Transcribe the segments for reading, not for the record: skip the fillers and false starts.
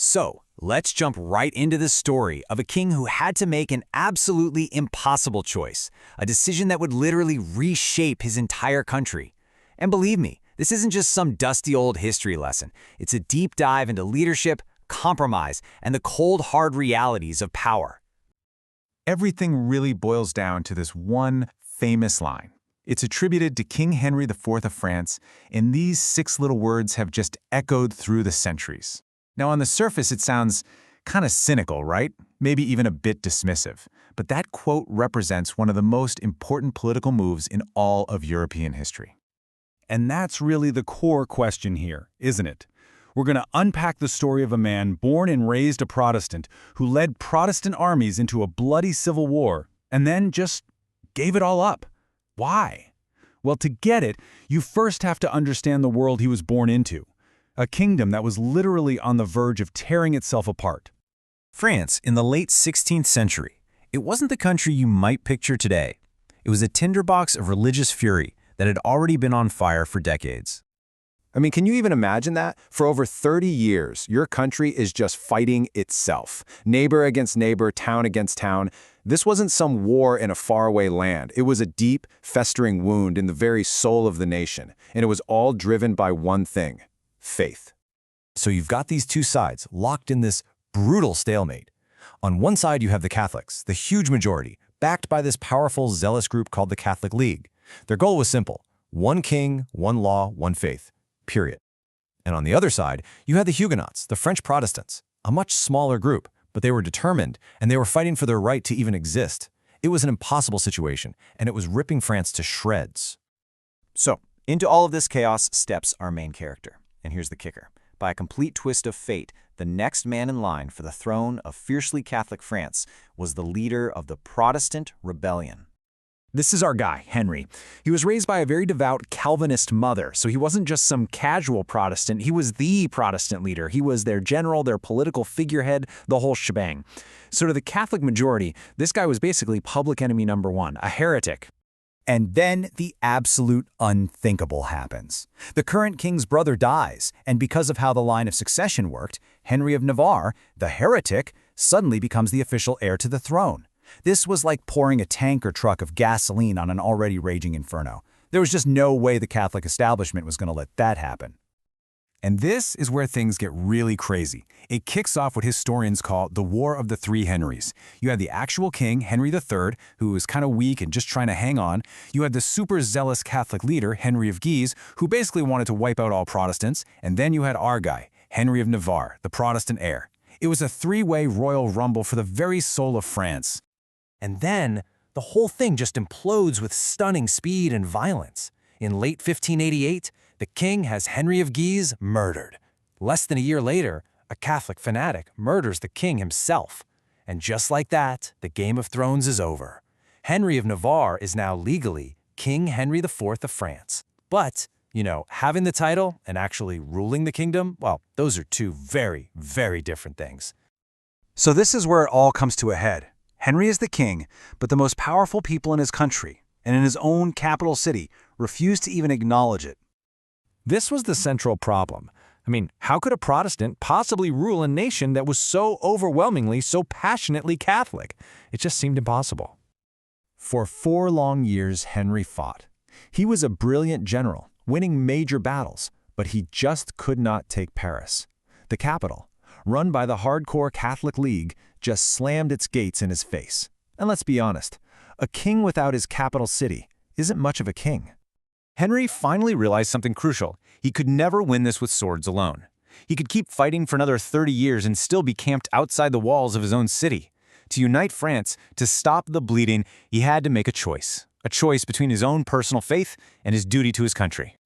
So, let's jump right into the story of a king who had to make an absolutely impossible choice, a decision that would literally reshape his entire country. And believe me, this isn't just some dusty old history lesson. It's a deep dive into leadership, compromise, and the cold, hard realities of power. Everything really boils down to this one famous line. It's attributed to King Henry IV of France, and these 6 little words have just echoed through the centuries. Now, on the surface, it sounds kind of cynical, right? Maybe even a bit dismissive. But that quote represents one of the most important political moves in all of European history. And that's really the core question here, isn't it? We're going to unpack the story of a man born and raised a Protestant who led Protestant armies into a bloody civil war and then just gave it all up. Why? Well, to get it, you first have to understand the world he was born into. A kingdom that was literally on the verge of tearing itself apart. France, in the late 16th century, it wasn't the country you might picture today. It was a tinderbox of religious fury that had already been on fire for decades. I mean, can you even imagine that? For over 30 years, your country is just fighting itself. Neighbor against neighbor, town against town. This wasn't some war in a faraway land. It was a deep, festering wound in the very soul of the nation. And it was all driven by one thing: faith. So you've got these two sides locked in this brutal stalemate. On one side, you have the Catholics, the huge majority, backed by this powerful, zealous group called the Catholic League. Their goal was simple: one king, one law, one faith. Period. And on the other side, you had the Huguenots, the French Protestants, a much smaller group, but they were determined, and they were fighting for their right to even exist. It was an impossible situation, and it was ripping France to shreds. So, into all of this chaos steps our main character. And here's the kicker. By a complete twist of fate, the next man in line for the throne of fiercely Catholic France was the leader of the Protestant rebellion. This is our guy, Henry. He was raised by a very devout Calvinist mother, so he wasn't just some casual Protestant. He was the Protestant leader. He was their general, their political figurehead, the whole shebang. So to the Catholic majority, this guy was basically public enemy number 1, a heretic. And then the absolute unthinkable happens. The current king's brother dies, and because of how the line of succession worked, Henry of Navarre, the heretic, suddenly becomes the official heir to the throne. This was like pouring a tank or truck of gasoline on an already raging inferno. There was just no way the Catholic establishment was going to let that happen. And this is where things get really crazy. It kicks off what historians call the War of the Three Henrys. You had the actual king, Henry III, who was kind of weak and just trying to hang on. You had the super zealous Catholic leader, Henry of Guise, who basically wanted to wipe out all Protestants. And then you had our guy, Henry of Navarre, the Protestant heir. It was a three-way royal rumble for the very soul of France. And then, the whole thing just implodes with stunning speed and violence. In late 1588, the king has Henry of Guise murdered. Less than a year later, a Catholic fanatic murders the king himself. And just like that, the Game of Thrones is over. Henry of Navarre is now legally King Henry IV of France. But, having the title and actually ruling the kingdom, well, those are two very, very different things. So this is where it all comes to a head. Henry is the king, but the most powerful people in his country, and in his own capital city, refuse to even acknowledge it. This was the central problem. I mean, how could a Protestant possibly rule a nation that was so overwhelmingly, so passionately Catholic? It just seemed impossible. For 4 long years, Henry fought. He was a brilliant general, winning major battles, but he just could not take Paris. The capital, run by the hardcore Catholic League, just slammed its gates in his face. And let's be honest, a king without his capital city isn't much of a king. Henry finally realized something crucial. He could never win this with swords alone. He could keep fighting for another 30 years and still be camped outside the walls of his own city. To unite France, to stop the bleeding, he had to make a choice between his own personal faith and his duty to his country.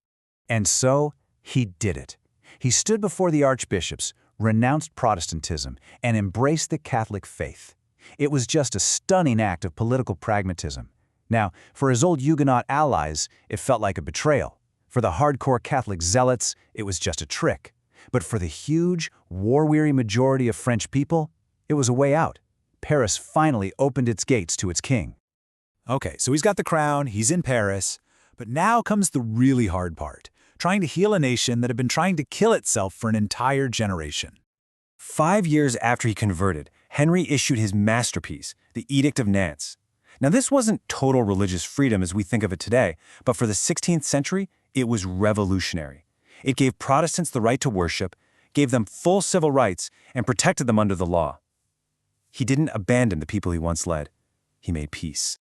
And so, he did it. He stood before the archbishops, renounced Protestantism, and embraced the Catholic faith. It was just a stunning act of political pragmatism. Now, for his old Huguenot allies, it felt like a betrayal. For the hardcore Catholic zealots, it was just a trick. But for the huge, war-weary majority of French people, it was a way out. Paris finally opened its gates to its king. Okay, so he's got the crown, he's in Paris, but now comes the really hard part, trying to heal a nation that had been trying to kill itself for an entire generation. 5 years after he converted, Henry issued his masterpiece, the Edict of Nantes. Now, this wasn't total religious freedom as we think of it today, but for the 16th century, it was revolutionary. It gave Protestants the right to worship, gave them full civil rights, and protected them under the law. He didn't abandon the people he once led. He made peace.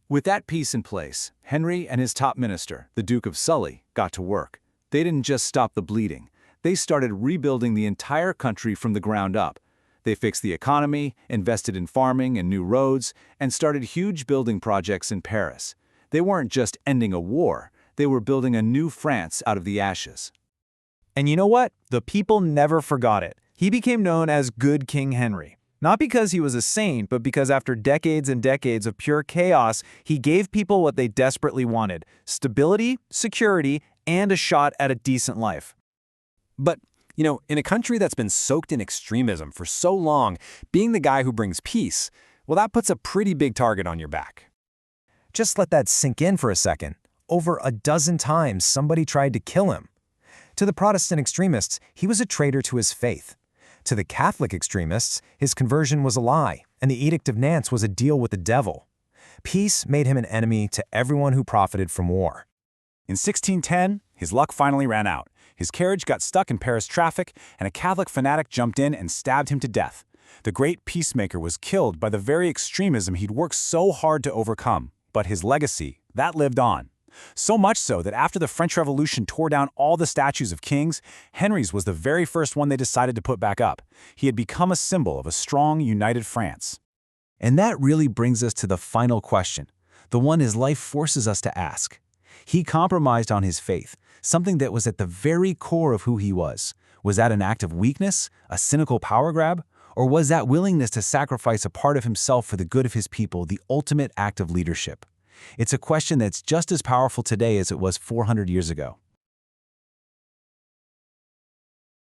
With that peace in place, Henry and his top minister, the Duke of Sully, got to work. They didn't just stop the bleeding. They started rebuilding the entire country from the ground up. They fixed the economy, invested in farming and new roads, and started huge building projects in Paris. They weren't just ending a war, they were building a new France out of the ashes. And you know what? The people never forgot it. He became known as Good King Henry. Not because he was a saint, but because after decades and decades of pure chaos, he gave people what they desperately wanted: stability, security, and a shot at a decent life. But, in a country that's been soaked in extremism for so long, being the guy who brings peace, well, that puts a pretty big target on your back. Just let that sink in for a second. Over a dozen times, somebody tried to kill him. To the Protestant extremists, he was a traitor to his faith. To the Catholic extremists, his conversion was a lie, and the Edict of Nantes was a deal with the devil. Peace made him an enemy to everyone who profited from war. In 1610, his luck finally ran out. His carriage got stuck in Paris traffic, and a Catholic fanatic jumped in and stabbed him to death. The great peacemaker was killed by the very extremism he'd worked so hard to overcome. But his legacy, that lived on. So much so that after the French Revolution tore down all the statues of kings, Henry's was the very first one they decided to put back up. He had become a symbol of a strong, united France. And that really brings us to the final question, the one his life forces us to ask. He compromised on his faith, something that was at the very core of who he was. Was that an act of weakness, a cynical power grab? Or was that willingness to sacrifice a part of himself for the good of his people the ultimate act of leadership? It's a question that's just as powerful today as it was 400 years ago.